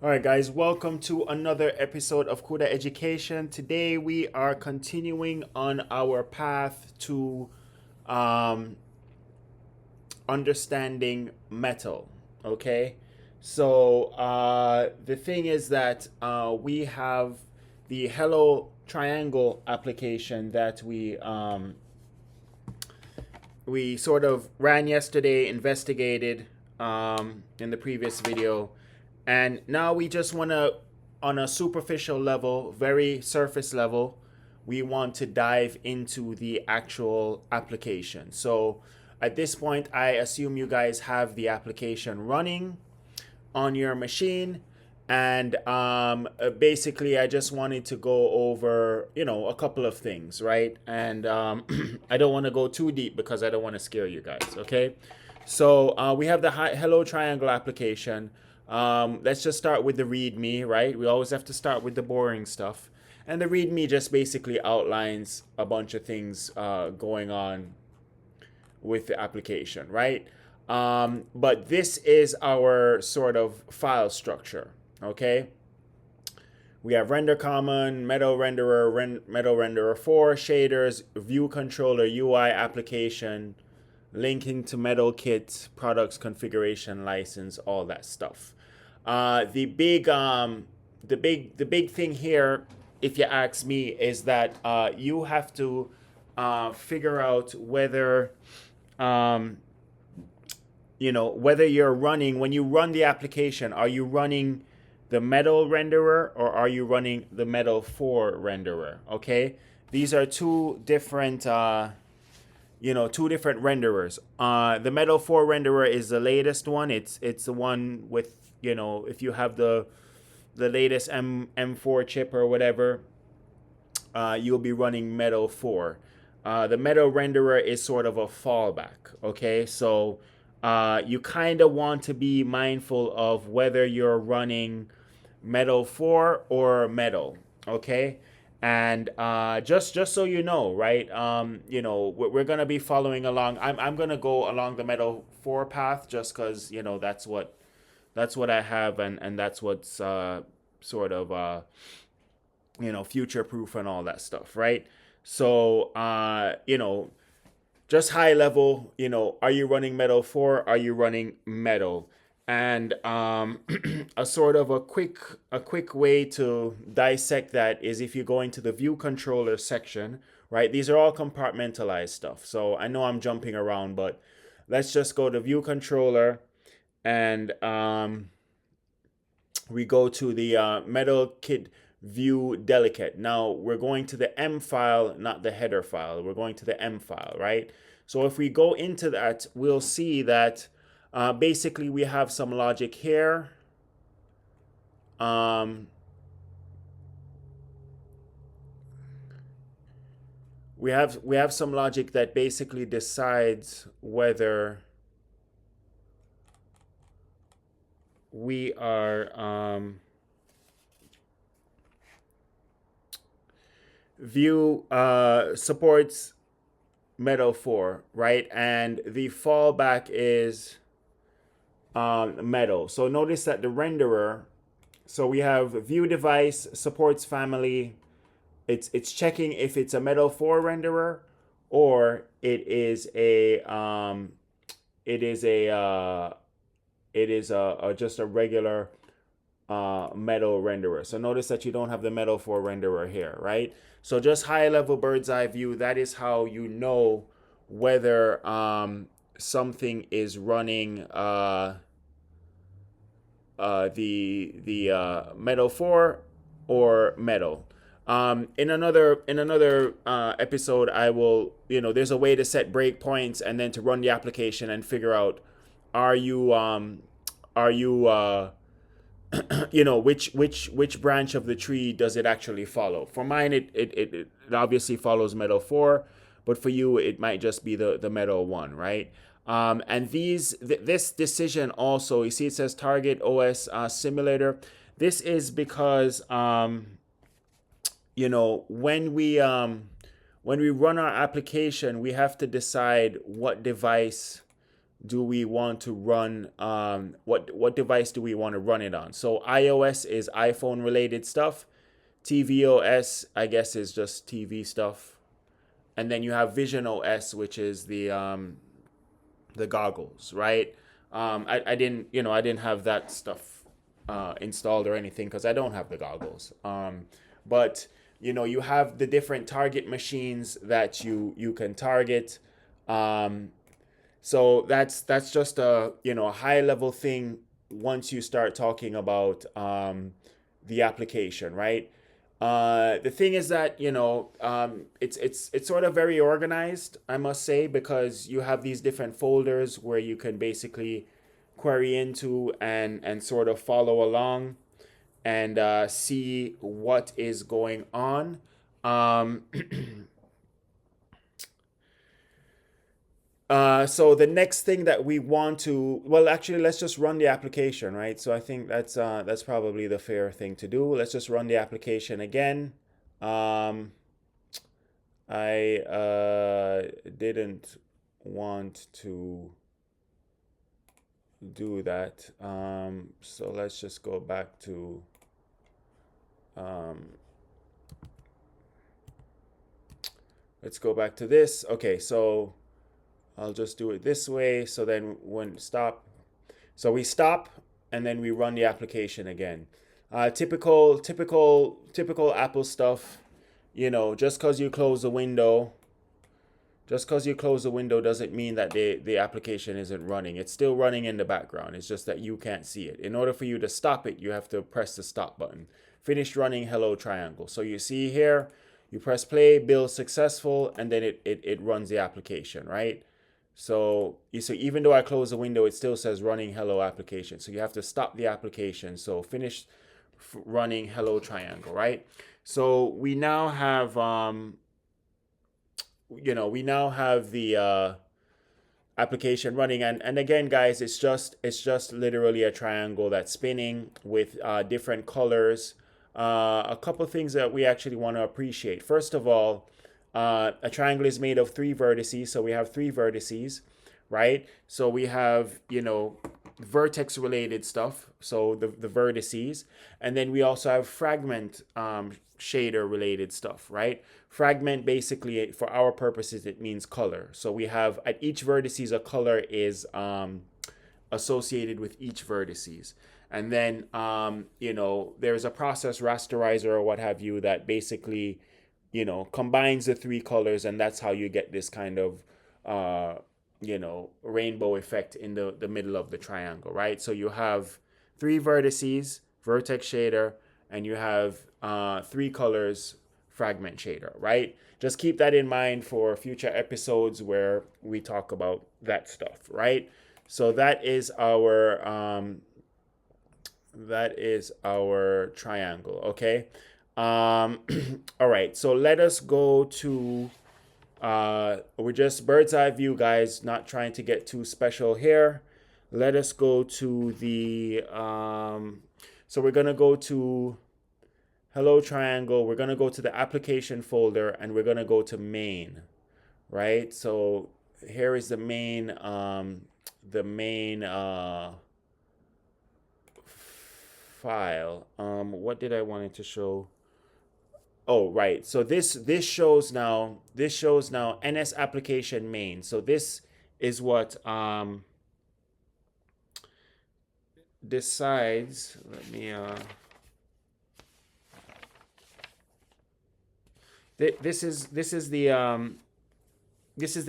All right, guys, welcome to another episode of Cuda Education. Today we are continuing on our path to um, understanding metal. Okay, so the thing is that we have the Hello Triangle application that we sort of ran yesterday, investigated in the previous video, and now we just want to, on a superficial level, very surface level, we want to dive into the actual application. So at this point, I assume you guys have the application running on your machine. And basically, I just wanted to go over, a couple of things, right? And I don't want to go too deep because I don't want to scare you guys, okay? So we have the Hello Triangle application. Let's just start with the README, right? We always have to start with the boring stuff. And the README just basically outlines a bunch of things going on with the application, right? But this is our sort of file structure, okay? We have render common, metal renderer, metal renderer 4, shaders, view controller, UI application, linking to metal kit, products configuration, license, all that stuff. The big thing here, if you ask me, is that you have to figure out whether um, whether you're running, when you run the application, are you running the metal renderer or are you running the metal 4 renderer? Okay, these are two different renderers. The metal 4 renderer is the latest one. It's the one with, if you have the latest M4 chip or whatever, you'll be running metal 4. The metal renderer is sort of a fallback. Okay, so you kind of want to be mindful of whether you're running metal 4 or metal. Okay, and just so you know, right? We're gonna be following along. I'm gonna go along the metal 4 path just because that's what I have, and that's what's sort of future proof and all that stuff, right? So just high level, are you running metal 4? Are you running metal? And a sort of a quick way to dissect that is if you go into the view controller section, right? These are all compartmentalized stuff. So I know I'm jumping around, but let's just go to view controller, and we go to the metal kit view delicate. Now we're going to the M file, not the header file. We're going to the M file, right? So if we go into that, we'll see that basically we have some logic here. Um, we have some logic that basically decides whether we are view supports metal 4, right? And the fallback is metal. So notice that the renderer, so we have view device supports family. It's checking if it's a metal 4 renderer or it is just a regular metal renderer. So notice that you don't have the metal 4 renderer here, right? So just high level bird's eye view, that is how you know whether something is running the metal 4 or metal. In another episode, I will, there's a way to set breakpoints and then to run the application and figure out, are you are you which branch of the tree does it actually follow. For mine, it obviously follows metal 4, but for you it might just be the metal 1, right? And this decision also, you see it says target OS simulator. This is because when we run our application, we have to decide what device do we want to run, what device do we want to run it on? So iOS is iPhone related stuff. tvOS, I guess, is just TV stuff. And then you have Vision OS, which is the goggles, right? I didn't, I didn't have that stuff installed or anything because I don't have the goggles. But you have the different target machines that you can target. So that's just a high level thing once you start talking about the application, right? The thing is that it's sort of very organized, I must say, because you have these different folders where you can basically query into and sort of follow along and see what is going on. Um, so the next thing that we want to, well, actually, let's just run the application, right? So I think that's probably the fair thing to do. Let's just run the application again. I didn't want to do that. So let's just go back to let's go back to this. Okay, so I'll just do it this way. So then when stop, so we stop and then we run the application again. Typical Apple stuff. Just because you close the window, doesn't mean that the application isn't running. It's still running in the background. It's just that you can't see it. In order for you to stop it, you have to press the stop button. Finished running, hello triangle. So you see here, you press play, build successful, and then it runs the application, right? So even though I close the window, it still says running hello application. So you have to stop the application. So finish running hello triangle, right? So we now have the application running, and again, guys, it's just literally a triangle that's spinning with different colors. A couple things that we actually want to appreciate. First of all, a triangle is made of 3 vertices, so we have 3 vertices, right? So we have, vertex related stuff, so the vertices, and then we also have fragment shader related stuff, right? Fragment, basically, for our purposes, it means color. So we have at each vertices a color is associated with each vertices. And then there's a process rasterizer or what have you that basically combines the 3 colors, and that's how you get this kind of rainbow effect in the middle of the triangle, right? So you have 3 vertices, vertex shader, and you have 3 colors, fragment shader, right? Just keep that in mind for future episodes where we talk about that stuff, right? So that is our triangle, okay? All right, so let us go to we're just bird's eye view, guys, not trying to get too special here. Let us go to the so we're gonna go to hello triangle, we're gonna go to the application folder, and we're gonna go to main, right? So here is the main file. What did I want it to show? Oh, right. So this shows now NS application main. So this is what decides. Let me this is the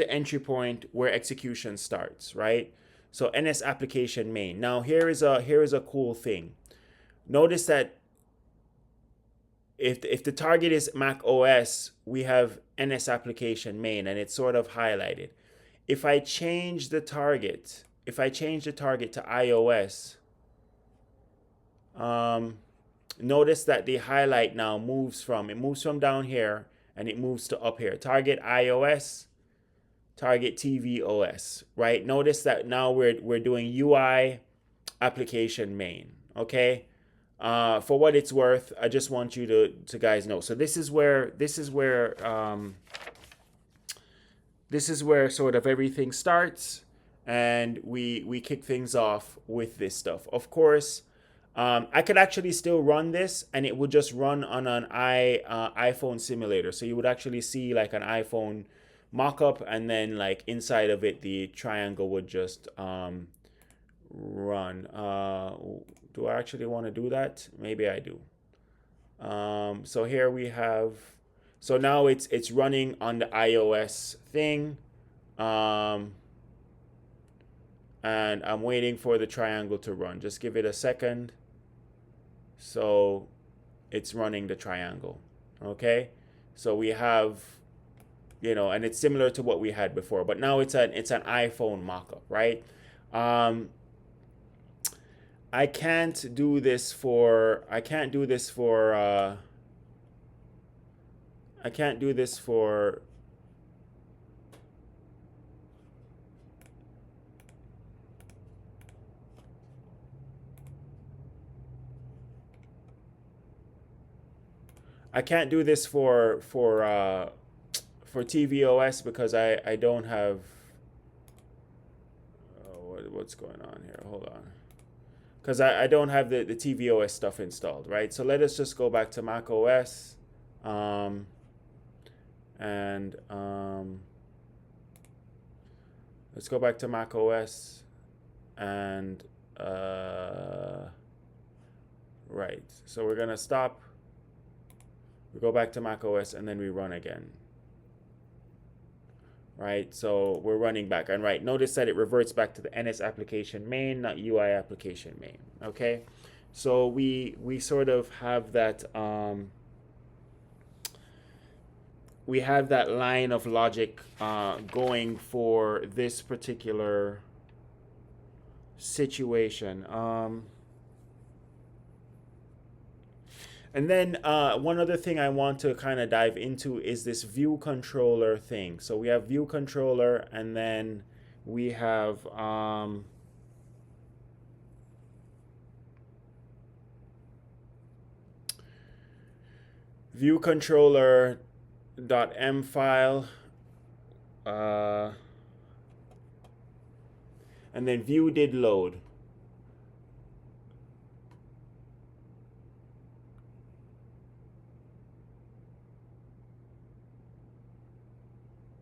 entry point where execution starts, right? So NS application main. Now here is a cool thing. Notice that if the target is Mac OS, we have NS application main, and it's sort of highlighted. If I change the target to iOS, notice that the highlight now moves from down here and it moves to up here. Target iOS, target tvOS, right? Notice that now we're doing UI application main, okay? For what it's worth, I just want you to guys know. So this is where sort of everything starts, and we kick things off with this stuff. Of course, I could actually still run this, and it would just run on an iPhone simulator. So you would actually see like an iPhone mock-up, and then like inside of it, the triangle would just run. Do I actually want to do that? Maybe I do. So here we have. So now it's running on the iOS thing. And I'm waiting for the triangle to run. Just give it a second. So it's running the triangle. Okay? So we have, and it's similar to what we had before, but now it's an iPhone mock-up, right? I can't do this for I can't do this for I can't do this for tvOS because I don't have what's going on here. Hold on. Because I don't have the tvOS stuff installed, right? So let us just go back to Mac OS. Let's go back to Mac OS and right. So we're gonna stop. We go back to Mac OS and then we run again. Right, so we're running back, and right, notice that it reverts back to the NS application main, not UI application main. Okay, so we sort of have that we have that line of logic going for this particular situation. And then one other thing I want to kind of dive into is this view controller thing. So we have view controller, and then we have view controller .m file, and then view did load.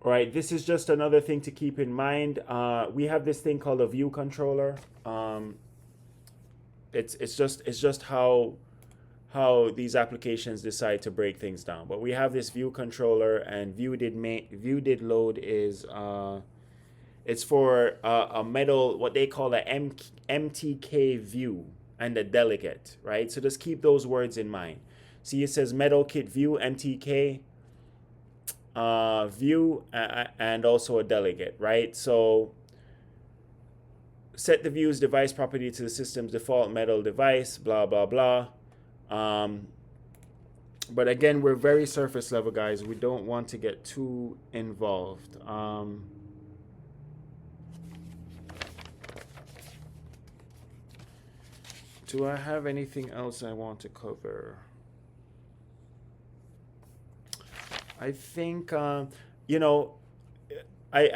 Right, this is just another thing to keep in mind. We have this thing called a view controller. It's just how these applications decide to break things down. But we have this view controller, and view did load is it's for a metal, what they call a MTK view and a delegate, right? So just keep those words in mind. See, it says metal kit view MTK. View and also a delegate, right? So set the view's device property to the system's default metal device, blah, blah, blah. But again, we're very surface level, guys. We don't want to get too involved. Do I have anything else I want to cover? I think I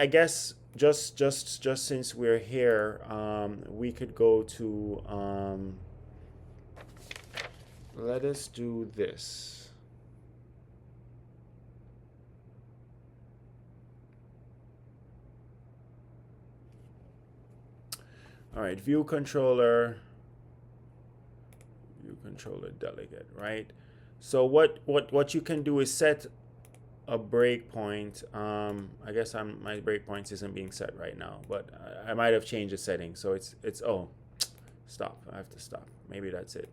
guess just since we're here, we could go to let us do this. All right, view controller delegate, right? So what you can do is set a breakpoint. I guess my breakpoints isn't being set right now, but I might have changed the setting. So it's oh, stop. I have to stop. Maybe that's it.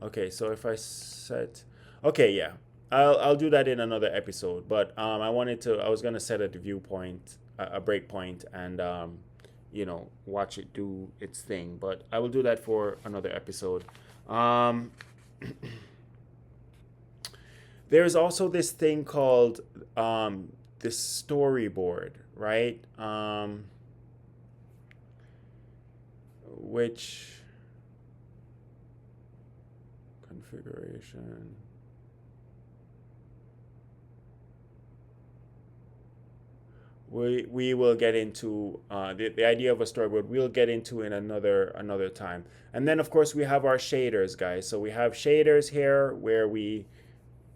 Okay, so if I set, okay, yeah, I'll do that in another episode. But I was gonna set a viewpoint, a breakpoint, and watch it do its thing. But I will do that for another episode. There's also this thing called this storyboard, right? Which configuration? we will get into the idea of a storyboard. We'll get into in another time. And then of course we have our shaders, guys. So we have shaders here where we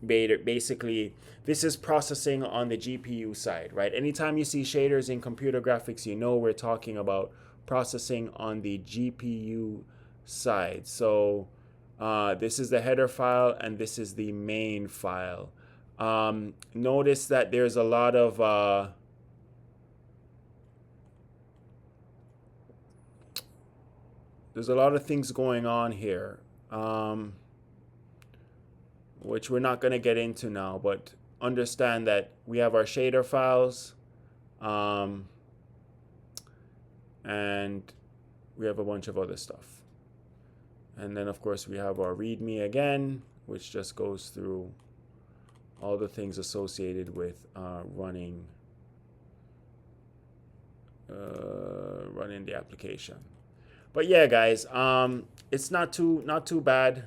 made it basically. This is processing on the GPU side, right? Anytime you see shaders in computer graphics, you know we're talking about processing on the GPU side. So this is the header file and this is the main file. Notice that there's a lot of things going on here, which we're not going to get into now, but understand that we have our shader files, and we have a bunch of other stuff. And then of course we have our README again, which just goes through all the things associated with running the application. But yeah, guys, it's not too bad,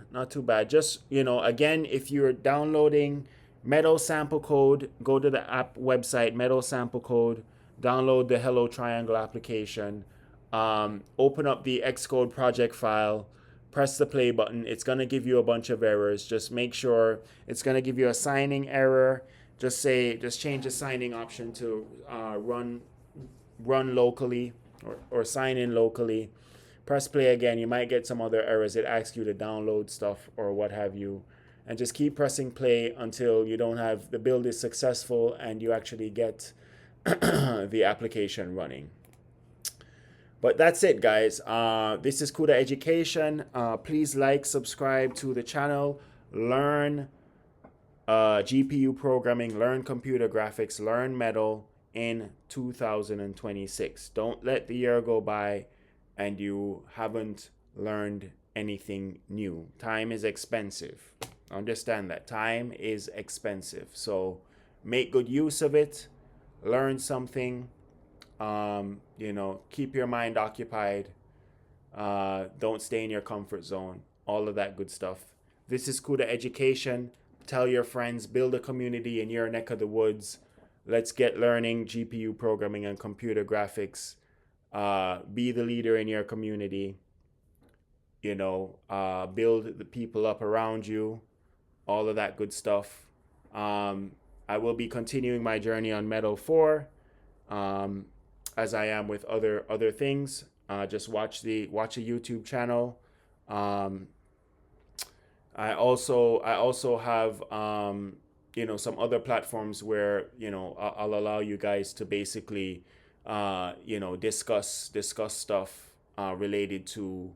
Just, again, if you're downloading Metal sample code, go to the app website, Metal sample code, download the Hello Triangle application, open up the Xcode project file, press the play button. It's going to give you a bunch of errors. Just make sure it's going to give you a signing error. Just change the signing option to run locally or sign in locally. Press play again. You might get some other errors. It asks you to download stuff or what have you. And just keep pressing play until you don't have the build is successful and you actually get the application running. But that's it, guys. This is Cuda Education. Please like, subscribe to the channel. Learn GPU programming, learn computer graphics, learn Metal in 2026. Don't let the year go by and you haven't learned anything new. Time is expensive. Understand that. Time is expensive. So make good use of it. Learn something. Keep your mind occupied. Don't stay in your comfort zone. All of that good stuff. This is Cuda Education. Tell your friends, build a community in your neck of the woods. Let's get learning GPU programming and computer graphics. Be the leader in your community. Build the people up around you. All of that good stuff. I will be continuing my journey on Metal 4. As I am with other things. Just watch a YouTube channel. I also have some other platforms where I'll allow you guys to basically discuss stuff related to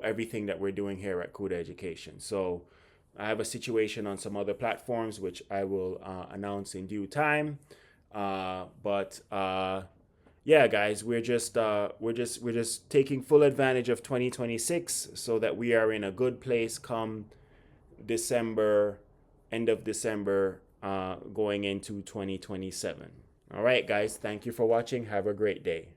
everything that we're doing here at Cuda Education. So I have a situation on some other platforms which I will announce in due time. Yeah, guys, we're just taking full advantage of 2026 so that we are in a good place come December, end of December, going into 2027. All right, guys, thank you for watching. Have a great day.